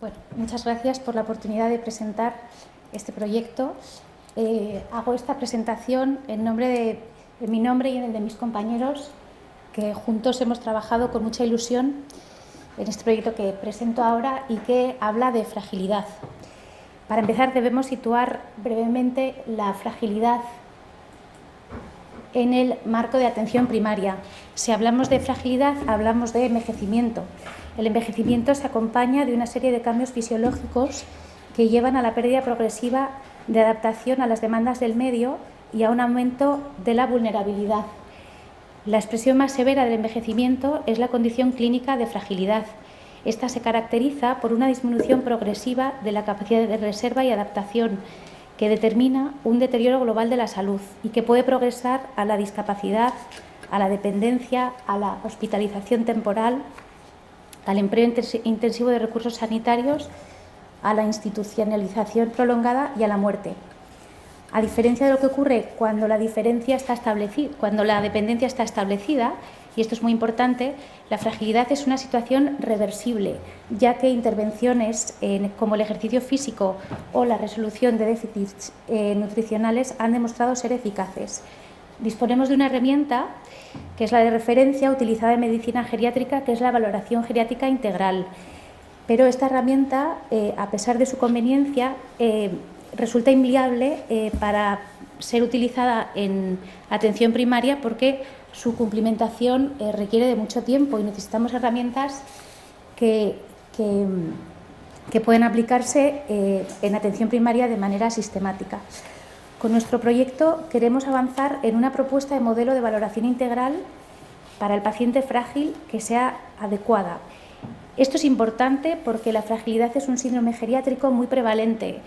Bueno, muchas gracias por la oportunidad de presentar este proyecto. Hago esta presentación en mi nombre y en el de mis compañeros, que juntos hemos trabajado con mucha ilusión en este proyecto que presento ahora y que habla de fragilidad. Para empezar, debemos situar brevemente la fragilidad en el marco de atención primaria. Si hablamos de fragilidad, hablamos de envejecimiento. El envejecimiento se acompaña de una serie de cambios fisiológicos que llevan a la pérdida progresiva de adaptación a las demandas del medio y a un aumento de la vulnerabilidad. La expresión más severa del envejecimiento es la condición clínica de fragilidad. Esta se caracteriza por una disminución progresiva de la capacidad de reserva y adaptación, que determina un deterioro global de la salud y que puede progresar a la discapacidad, a la dependencia, a la hospitalización temporal, al empleo intensivo de recursos sanitarios, a la institucionalización prolongada y a la muerte. A diferencia de lo que ocurre cuando la dependencia está establecida, y esto es muy importante, la fragilidad es una situación reversible, ya que intervenciones como el ejercicio físico o la resolución de déficits nutricionales han demostrado ser eficaces. Disponemos de una herramienta que es la de referencia utilizada en medicina geriátrica, que es la valoración geriátrica integral. Pero esta herramienta, a pesar de su conveniencia, resulta inviable para ser utilizada en atención primaria porque su cumplimentación requiere de mucho tiempo y necesitamos herramientas que pueden aplicarse en atención primaria de manera sistemática. Con nuestro proyecto queremos avanzar en una propuesta de modelo de valoración integral para el paciente frágil que sea adecuada. Esto es importante porque la fragilidad es un síndrome geriátrico muy prevalente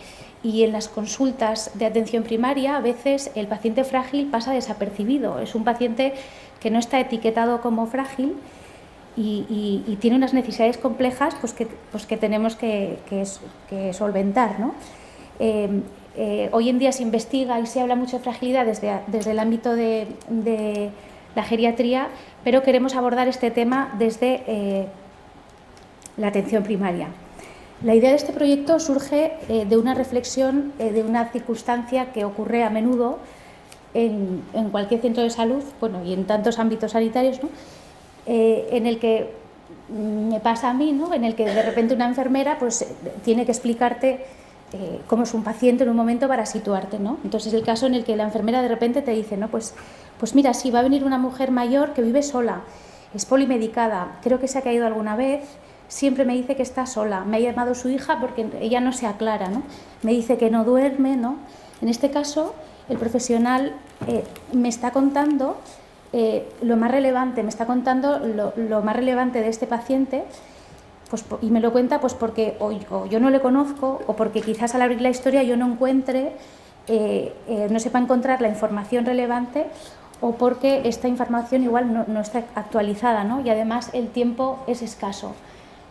y en las consultas de atención primaria a veces el paciente frágil pasa desapercibido. Es un paciente que no está etiquetado como frágil y tiene unas necesidades complejas que tenemos que solventar, ¿no? Hoy en día se investiga y se habla mucho de fragilidad desde el ámbito de la geriatría, pero queremos abordar este tema desde la atención primaria. La idea de este proyecto surge de una reflexión de una circunstancia que ocurre a menudo en cualquier centro de salud, bueno, y en tantos ámbitos sanitarios, ¿no? En el que me pasa a mí, ¿no? En el que de repente una enfermera pues tiene que explicarte cómo es un paciente en un momento para situarte, ¿no? Entonces, el caso en el que la enfermera de repente te dice, ¿no? Pues mira, sí, va a venir una mujer mayor que vive sola, es polimedicada, creo que se ha caído alguna vez, siempre me dice que está sola, me ha llamado su hija porque ella no se aclara, ¿no? Me dice que no duerme, ¿no? En este caso, el profesional me está contando lo más relevante, lo más relevante de este paciente, pues, y me lo cuenta pues porque o yo no le conozco o porque quizás al abrir la historia yo no encuentre, no sepa encontrar la información relevante o porque esta información igual no está actualizada, ¿no? Y además el tiempo es escaso.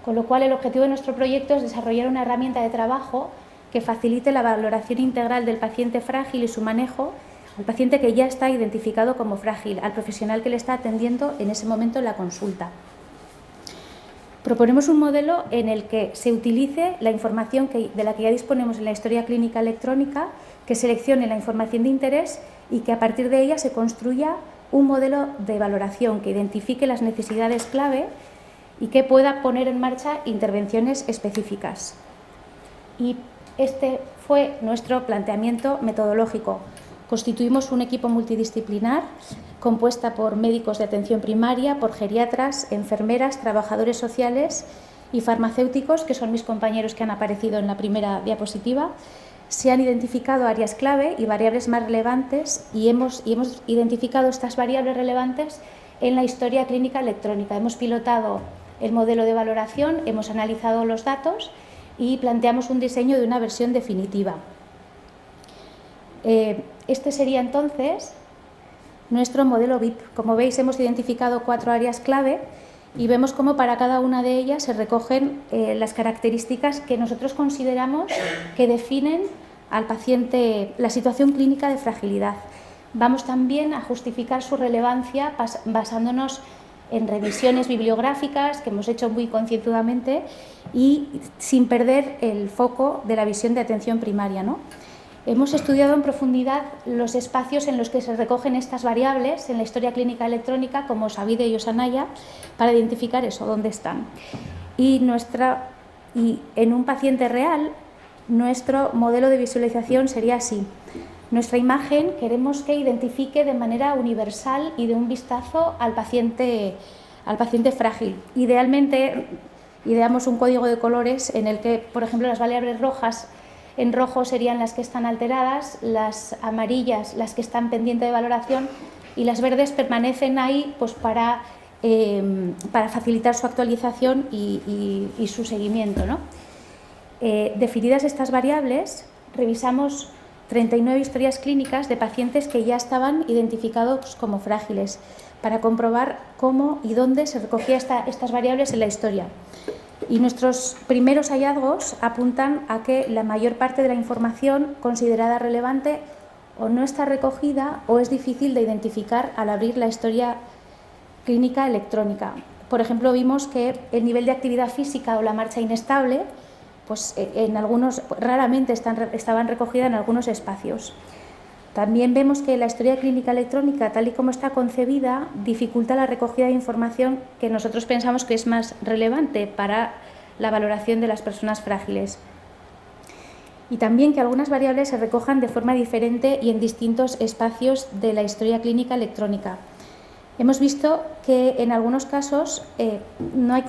Con lo cual el objetivo de nuestro proyecto es desarrollar una herramienta de trabajo que facilite la valoración integral del paciente frágil y su manejo al paciente que ya está identificado como frágil, al profesional que le está atendiendo en ese momento en la consulta. Proponemos un modelo en el que se utilice la información de la que ya disponemos en la historia clínica electrónica, que seleccione la información de interés y que a partir de ella se construya un modelo de valoración que identifique las necesidades clave y que pueda poner en marcha intervenciones específicas. Y este fue nuestro planteamiento metodológico. Constituimos un equipo multidisciplinar compuesta por médicos de atención primaria, por geriatras, enfermeras, trabajadores sociales y farmacéuticos, que son mis compañeros que han aparecido en la primera diapositiva. Se han identificado áreas clave y variables más relevantes y hemos identificado estas variables relevantes en la historia clínica electrónica. Hemos pilotado el modelo de valoración, hemos analizado los datos y planteamos un diseño de una versión definitiva. Este sería entonces nuestro modelo VIP. Como veis, hemos identificado 4 áreas clave y vemos cómo para cada una de ellas se recogen las características que nosotros consideramos que definen al paciente la situación clínica de fragilidad. Vamos también a justificar su relevancia basándonos en revisiones bibliográficas que hemos hecho muy concienzudamente y sin perder el foco de la visión de atención primaria, ¿no? Hemos estudiado en profundidad los espacios en los que se recogen estas variables en la historia clínica electrónica, como Savide y Osanaya, para identificar eso, dónde están. Y en un paciente real, nuestro modelo de visualización sería así. Nuestra imagen queremos que identifique de manera universal y de un vistazo al paciente frágil. Idealmente, ideamos un código de colores en el que, por ejemplo, las variables rojas en rojo serían las que están alteradas, las amarillas las que están pendientes de valoración y las verdes permanecen ahí pues, para facilitar su actualización y su seguimiento, ¿no? Definidas estas variables, revisamos 39 historias clínicas de pacientes que ya estaban identificados como frágiles para comprobar cómo y dónde se recogían estas variables en la historia. Y nuestros primeros hallazgos apuntan a que la mayor parte de la información considerada relevante o no está recogida o es difícil de identificar al abrir la historia clínica electrónica. Por ejemplo, vimos que el nivel de actividad física o la marcha inestable, pues raramente estaban recogidas en algunos espacios. También vemos que la historia clínica electrónica, tal y como está concebida, dificulta la recogida de información que nosotros pensamos que es más relevante para la valoración de las personas frágiles. Y también que algunas variables se recojan de forma diferente y en distintos espacios de la historia clínica electrónica. Hemos visto que en algunos casos no hay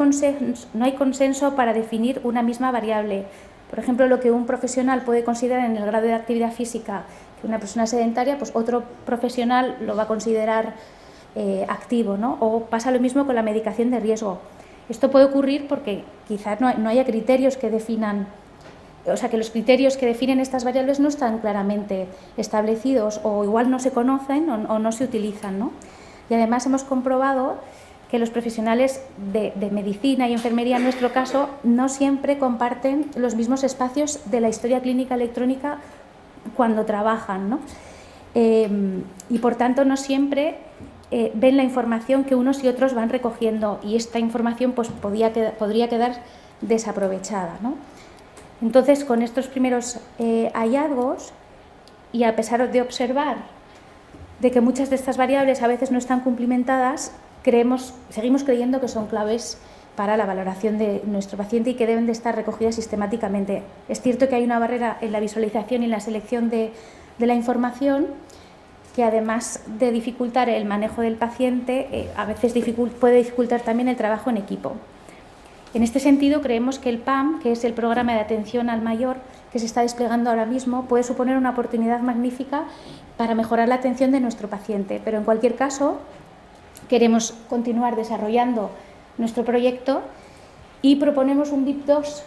consenso para definir una misma variable. Por ejemplo, lo que un profesional puede considerar en el grado de actividad física que una persona sedentaria, pues otro profesional lo va a considerar activo, ¿no? O pasa lo mismo con la medicación de riesgo. Esto puede ocurrir porque quizás no haya criterios que definan, o sea, que los criterios que definen estas variables no están claramente establecidos o igual no se conocen o no se utilizan, ¿no? Y además hemos comprobado que los profesionales de medicina y enfermería, en nuestro caso, no siempre comparten los mismos espacios de la historia clínica electrónica cuando trabajan, ¿no? Y por tanto no siempre ven la información que unos y otros van recogiendo y esta información pues, podría quedar desaprovechada, ¿no? Entonces, con estos primeros hallazgos y a pesar de observar de que muchas de estas variables a veces no están cumplimentadas, seguimos creyendo que son claves para la valoración de nuestro paciente y que deben de estar recogidas sistemáticamente. Es cierto que hay una barrera en la visualización y en la selección de la información que además de dificultar el manejo del paciente, a veces puede dificultar también el trabajo en equipo. En este sentido, creemos que el PAM, que es el programa de atención al mayor que se está desplegando ahora mismo, puede suponer una oportunidad magnífica para mejorar la atención de nuestro paciente. Pero en cualquier caso, queremos continuar desarrollando nuestro proyecto y proponemos un BIP2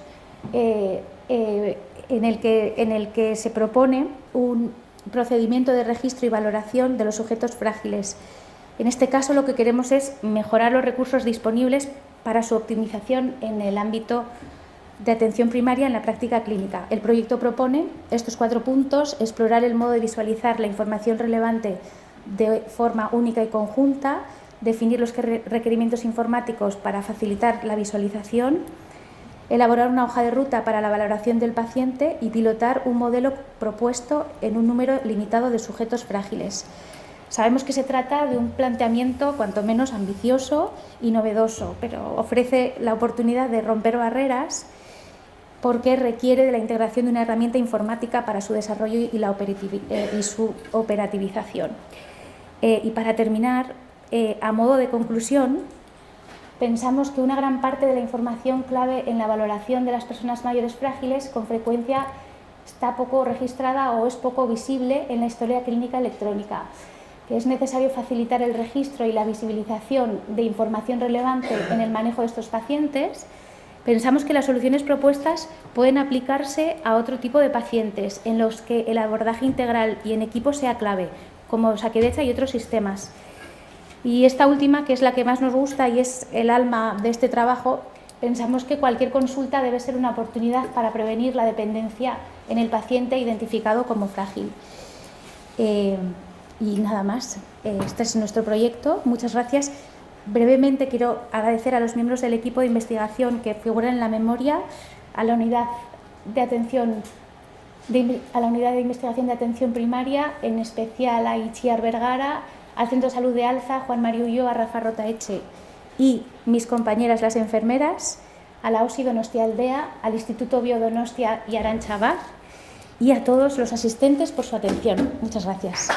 en el que se propone un procedimiento de registro y valoración de los sujetos frágiles. En este caso, lo que queremos es mejorar los recursos disponibles para su optimización en el ámbito de atención primaria en la práctica clínica. El proyecto propone estos 4 puntos: explorar el modo de visualizar la información relevante de forma única y conjunta, definir los requerimientos informáticos para facilitar la visualización, elaborar una hoja de ruta para la valoración del paciente y pilotar un modelo propuesto en un número limitado de sujetos frágiles. Sabemos que se trata de un planteamiento cuanto menos ambicioso y novedoso, pero ofrece la oportunidad de romper barreras porque requiere de la integración de una herramienta informática para su desarrollo y su operativización. Y para terminar, a modo de conclusión, pensamos que una gran parte de la información clave en la valoración de las personas mayores frágiles con frecuencia está poco registrada o es poco visible en la historia clínica electrónica, que es necesario facilitar el registro y la visibilización de información relevante en el manejo de estos pacientes. Pensamos que las soluciones propuestas pueden aplicarse a otro tipo de pacientes en los que el abordaje integral y en equipo sea clave, como Osakidetza y otros sistemas. Y esta última, que es la que más nos gusta y es el alma de este trabajo, pensamos que cualquier consulta debe ser una oportunidad para prevenir la dependencia en el paciente identificado como frágil. Y nada más, este es nuestro proyecto. Muchas gracias. brevemente quiero agradecer a los miembros del equipo de investigación que figuran en la memoria, a la unidad de investigación de atención primaria, en especial a Itziar Vergara, al Centro de Salud de Alza, Juan Mario Ulloa, Rafa Rotaeche y mis compañeras las enfermeras, a la OSI Donostialdea, al Instituto Biodonostia y Arantxa Abad, y a todos los asistentes por su atención. Muchas gracias.